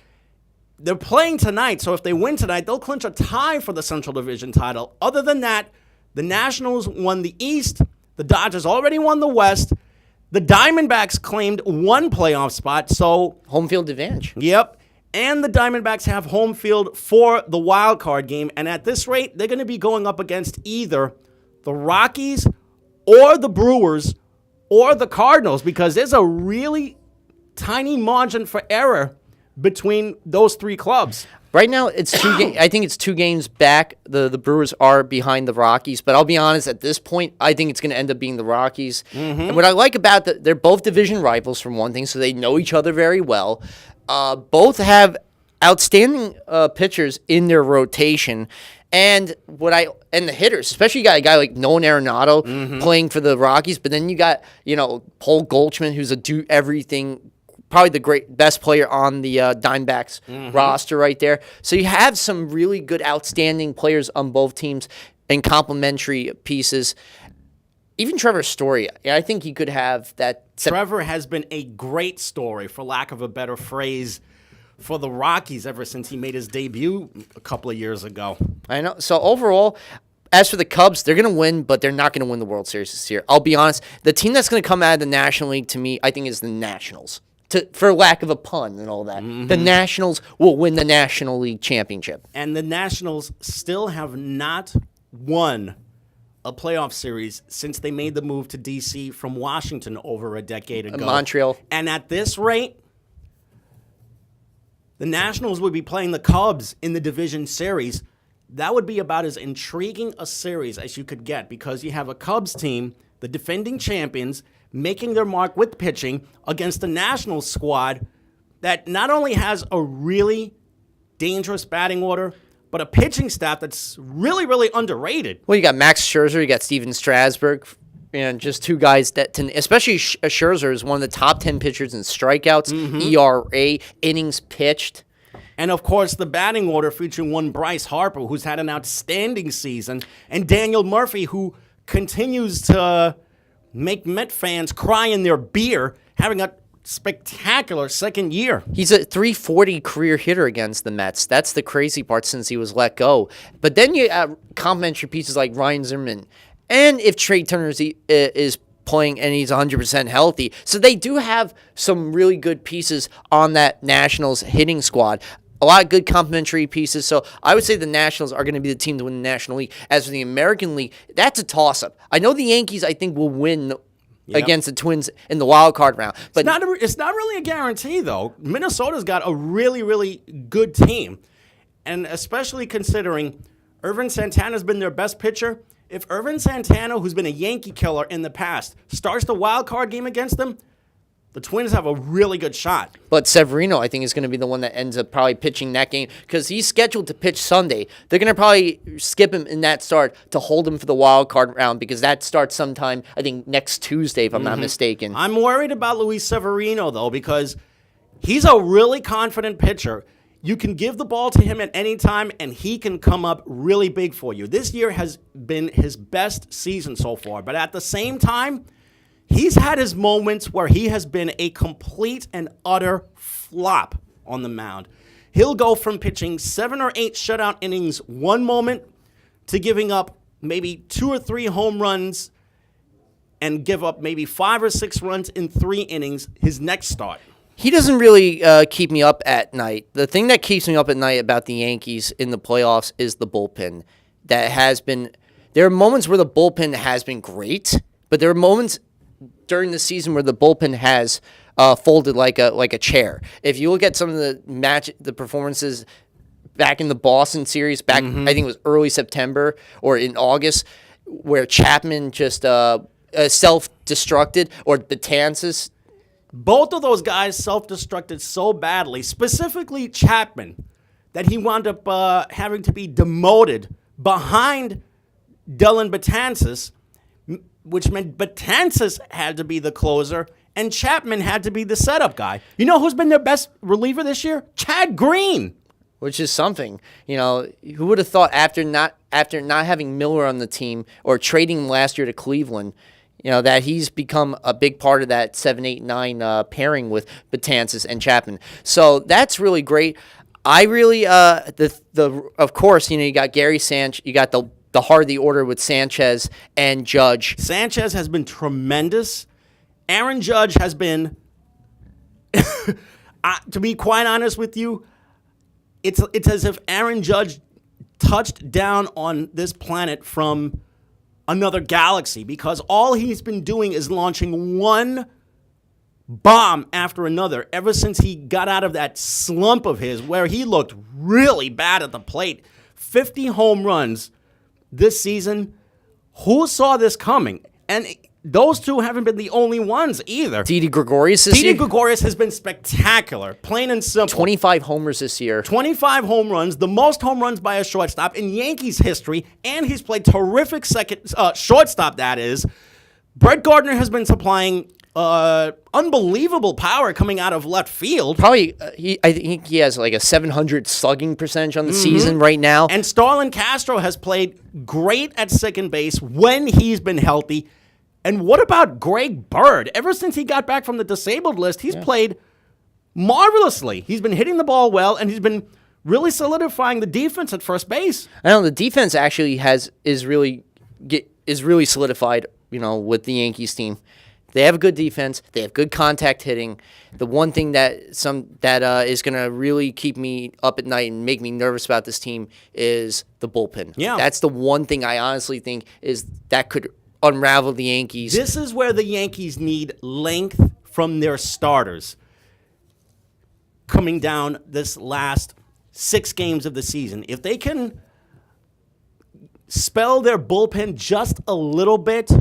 they're playing tonight, so if they win tonight, they'll clinch a tie for the Central Division title. Other than that, the Nationals won the East. The Dodgers already won the West. The Diamondbacks claimed 1 playoff spot, so home field advantage. Yep. And the Diamondbacks have home field for the wild card game. And at this rate, they're going to be going up against either the Rockies or the Brewers or the Cardinals because there's a really tiny margin for error between those 3 clubs. Right now, it's 2 I think it's 2 games back. The Brewers are behind the Rockies. But I'll be honest, at this point, I think it's going to end up being the Rockies. Mm-hmm. And what I like about they're both division rivals, for one thing, so they know each other very well. Both have outstanding pitchers in their rotation, and the hitters, especially you got a guy like Nolan Arenado playing for the Rockies, but then you got Paul Goldschmidt, who's a do everything, probably the best player on the Diamondbacks roster right there. So you have some really good, outstanding players on both teams and complementary pieces. Even Trevor Story, I think he could have that. Trevor has been a great story, for lack of a better phrase, for the Rockies ever since he made his debut a couple of years ago. I know. So overall, as for the Cubs, they're going to win, but they're not going to win the World Series this year. I'll be honest. The team that's going to come out of the National League, to me, I think is the Nationals. For lack of a pun and all that. Mm-hmm. The Nationals will win the National League championship. And the Nationals still have not won a playoff series since they made the move to D.C. from Washington over a decade ago. Montreal. And at this rate, the Nationals would be playing the Cubs in the division series. that would be about as intriguing a series as you could get, because you have a Cubs team, the defending champions, making their mark with pitching against a Nationals squad that not only has a really dangerous batting order, but a pitching staff that's really, really underrated. Well, you got Max Scherzer, you got Steven Strasburg, and just two guys that, especially Scherzer, is one of the top 10 pitchers in strikeouts, ERA, innings pitched. And, of course, the batting order featuring one Bryce Harper, who's had an outstanding season, and Daniel Murphy, who continues to make Met fans cry in their beer, having a spectacular second year. He's a 340 career hitter against the Mets. That's the crazy part since he was let go. But then you have complimentary pieces like Ryan Zimmerman. And if Trey Turner is playing and he's 100% healthy. So they do have some really good pieces on that Nationals hitting squad. A lot of good complimentary pieces. So I would say the Nationals are going to be the team to win the National League. As for the American League, that's a toss-up. I know the Yankees, I think, will win against the Twins in the wild card round. But it's not really a guarantee, though. Minnesota's got a really, really good team. And especially considering Irvin Santana's been their best pitcher. If Irvin Santana, who's been a Yankee killer in the past, starts the wild card game against them, the Twins have a really good shot. But Severino, I think, is going to be the one that ends up probably pitching that game because he's scheduled to pitch Sunday. They're going to probably skip him in that start to hold him for the wild card round because that starts sometime, I think, next Tuesday, if I'm not mistaken. I'm worried about Luis Severino, though, because he's a really confident pitcher. You can give the ball to him at any time, and he can come up really big for you. This year has been his best season so far, but at the same time, he's had his moments where he has been a complete and utter flop on the mound. He'll go from pitching 7 or 8 shutout innings one moment to giving up maybe 2 or 3 home runs and give up maybe 5 or 6 runs in 3 innings his next start. He doesn't really keep me up at night. The thing that keeps me up at night about the Yankees in the playoffs is the bullpen. There are moments where the bullpen has been great, but there are moments during the season where the bullpen has folded like a chair. If you look at some of the performances back in the Boston series, I think it was early September or in August, where Chapman just self-destructed, or Betances. Both of those guys self-destructed so badly, specifically Chapman, that he wound up having to be demoted behind Dellin Betances, which meant Betances had to be the closer and Chapman had to be the setup guy. You know who's been their best reliever this year? Chad Green. Which is something. Who would have thought after not having Miller on the team or trading him last year to Cleveland, that he's become a big part of that 7, 8, 9 pairing with Betances and Chapman. So that's really great. I really of course, you got Gary Sanchez, you got the heart of the order with Sanchez and Judge. Sanchez has been tremendous. Aaron Judge has been, to be quite honest with you, it's as if Aaron Judge touched down on this planet from another galaxy, because all he's been doing is launching one bomb after another ever since he got out of that slump of his where he looked really bad at the plate. 50 home runs this season. Who saw this coming? And those two haven't been the only ones either. Didi Gregorius this year? Didi Gregorius has been spectacular, plain and simple. 25 homers this year. 25 home runs, the most home runs by a shortstop in Yankees history, and he's played terrific shortstop, that is. Brett Gardner has been supplying unbelievable power coming out of left field. Probably, I think he has like a 700 slugging percentage on the season right now. And Starlin Castro has played great at second base when he's been healthy. And what about Greg Bird? Ever since he got back from the disabled list, he's played marvelously. He's been hitting the ball well, and he's been really solidifying the defense at first base. I know the defense actually is really solidified, with the Yankees team. They have a good defense. They have good contact hitting. The one thing that is going to really keep me up at night and make me nervous about this team is the bullpen. Yeah. That's the one thing I honestly think is that could unravel the Yankees. This is where the Yankees need length from their starters coming down this last 6 games of the season. If they can spell their bullpen just a little bit,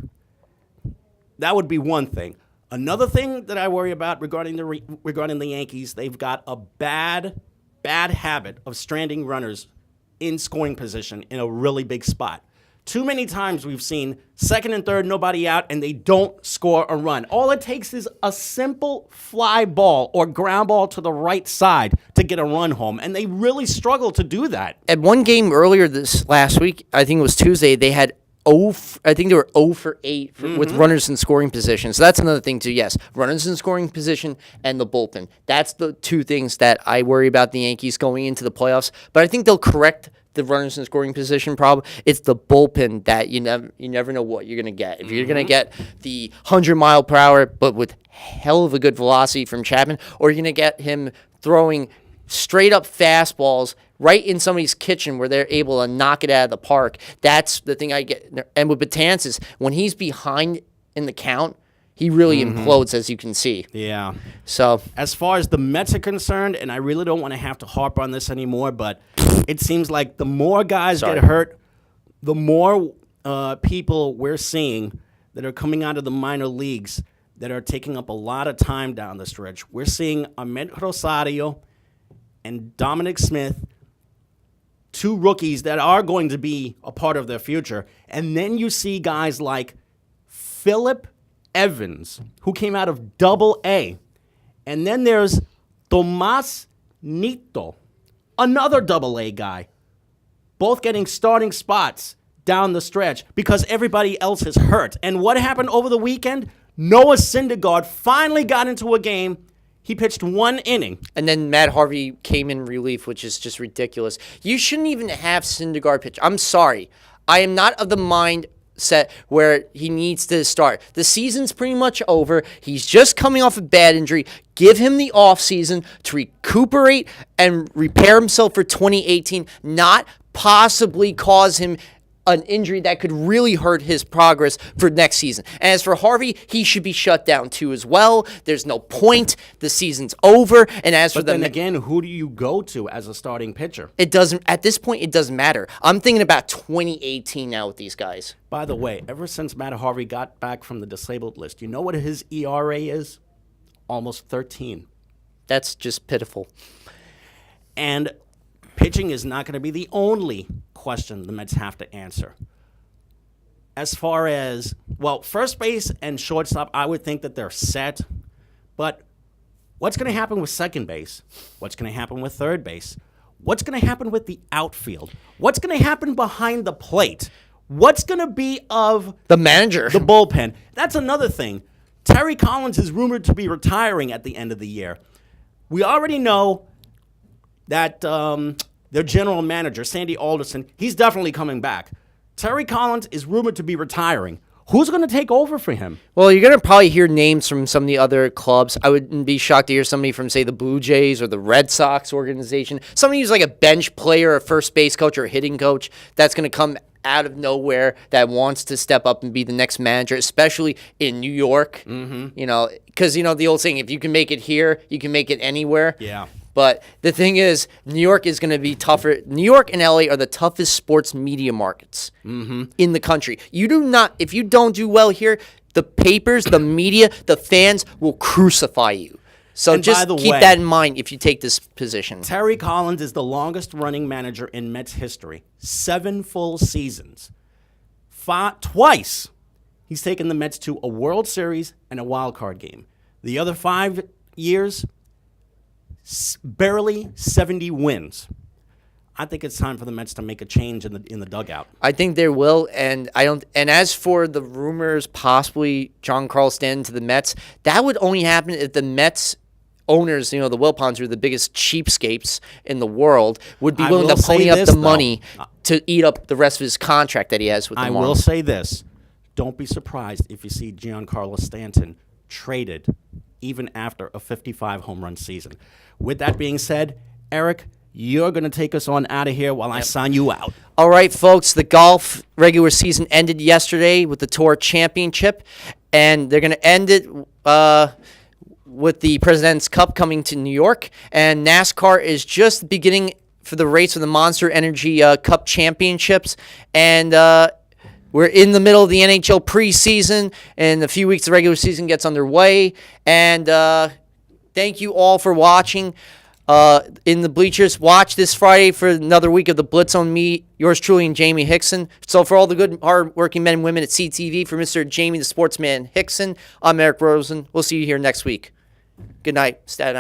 that would be one thing. Another thing that I worry about regarding the Yankees, they've got a bad habit of stranding runners in scoring position in a really big spot. Too many times we've seen second and third, nobody out, and they don't score a run. All it takes is a simple fly ball or ground ball to the right side to get a run home, and they really struggle to do that. At one game earlier this last week, I think it was Tuesday, they had I think they were 0 for 8 with runners in scoring position. So that's another thing too. Yes, runners in scoring position and the bullpen. That's the two things that I worry about the Yankees going into the playoffs. But I think they'll correct the runners in scoring position problem. It's the bullpen that you never know what you're going to get. If you're going to get the 100-mile-per-hour but with hell of a good velocity from Chapman, or you're going to get him throwing straight up fastballs right in somebody's kitchen where they're able to knock it out of the park. That's the thing I get. And with Betances, when he's behind in the count, he really implodes, as you can see. Yeah. So as far as the Mets are concerned, and I really don't want to have to harp on this anymore, but it seems like the more guys get hurt, the more people we're seeing that are coming out of the minor leagues that are taking up a lot of time down the stretch. We're seeing Ahmed Rosario and Dominic Smith, two rookies that are going to be a part of their future. And then you see guys like Phillip Evans, who came out of Double-A. And then there's Tomas Nito, another Double-A guy, both getting starting spots down the stretch because everybody else is hurt. And what happened over the weekend? Noah Syndergaard finally got into a game. He pitched 1 inning. And then Matt Harvey came in relief, which is just ridiculous. You shouldn't even have Syndergaard pitch. I'm sorry. I am not of the mindset where he needs to start. The season's pretty much over. He's just coming off a bad injury. Give him the offseason to recuperate and repair himself for 2018, not possibly cause him an injury that could really hurt his progress for next season. And as for Harvey, he should be shut down too as well. There's no point. The season's over. And as for then again, who do you go to as a starting pitcher? It doesn't. At this point, it doesn't matter. I'm thinking about 2018 now with these guys. By the way, ever since Matt Harvey got back from the disabled list, you know what his ERA is? Almost 13. That's just pitiful. And pitching is not going to be the only question the Mets have to answer. As far as, well, first base and shortstop, I would think that they're set. But what's going to happen with second base? What's going to happen with third base? What's going to happen with the outfield? What's going to happen behind the plate? What's going to be of the manager? The bullpen. That's another thing. Terry Collins is rumored to be retiring at the end of the year. We already know that their general manager, Sandy Alderson, he's definitely coming back. Terry Collins is rumored to be retiring. Who's going to take over for him? Well, you're going to probably hear names from some of the other clubs. I wouldn't be shocked to hear somebody from, say, the Blue Jays or the Red Sox organization. Somebody who's like a bench player, a first base coach, or a hitting coach that's going to come out of nowhere that wants to step up and be the next manager, especially in New York. Mm-hmm. You know, because, the old saying, if you can make it here, you can make it anywhere. Yeah. But the thing is, New York is going to be tougher. New York and LA are the toughest sports media markets in the country. If you don't do well here, the papers, the media, the fans will crucify you. So and just keep that in mind if you take this position. Terry Collins is the longest running manager in Mets history. 7 full seasons. Twice, he's taken the Mets to a World Series and a wild card game. The other 5 years, barely 70 wins. I think it's time for the Mets to make a change in the dugout. I think there will, and I don't. And as for the rumors, possibly Giancarlo Stanton to the Mets, that would only happen if the Mets owners, the Wilpons, who are the biggest cheapskates in the world, would be willing to pony up the money to eat up the rest of his contract that he has with the Marlins. I will say this: don't be surprised if you see Giancarlo Stanton traded even after a 55 home run season. With that being said, Eric, you're going to take us on out of here while I sign you out. All right, folks, the golf regular season ended yesterday with the Tour Championship, and they're going to end it with the President's Cup coming to New York, and NASCAR is just beginning for the race for the Monster Energy Cup Championships. And we're in the middle of the NHL preseason. In a few weeks, the regular season gets underway. And thank you all for watching. In the Bleachers, watch this Friday for another week of the Blitz on me. Yours truly and Jamie Hickson. So for all the good, hard-working men and women at CTV, for Mr. Jamie the Sportsman Hickson, I'm Eric Rosen. We'll see you here next week. Good night. Staten Island.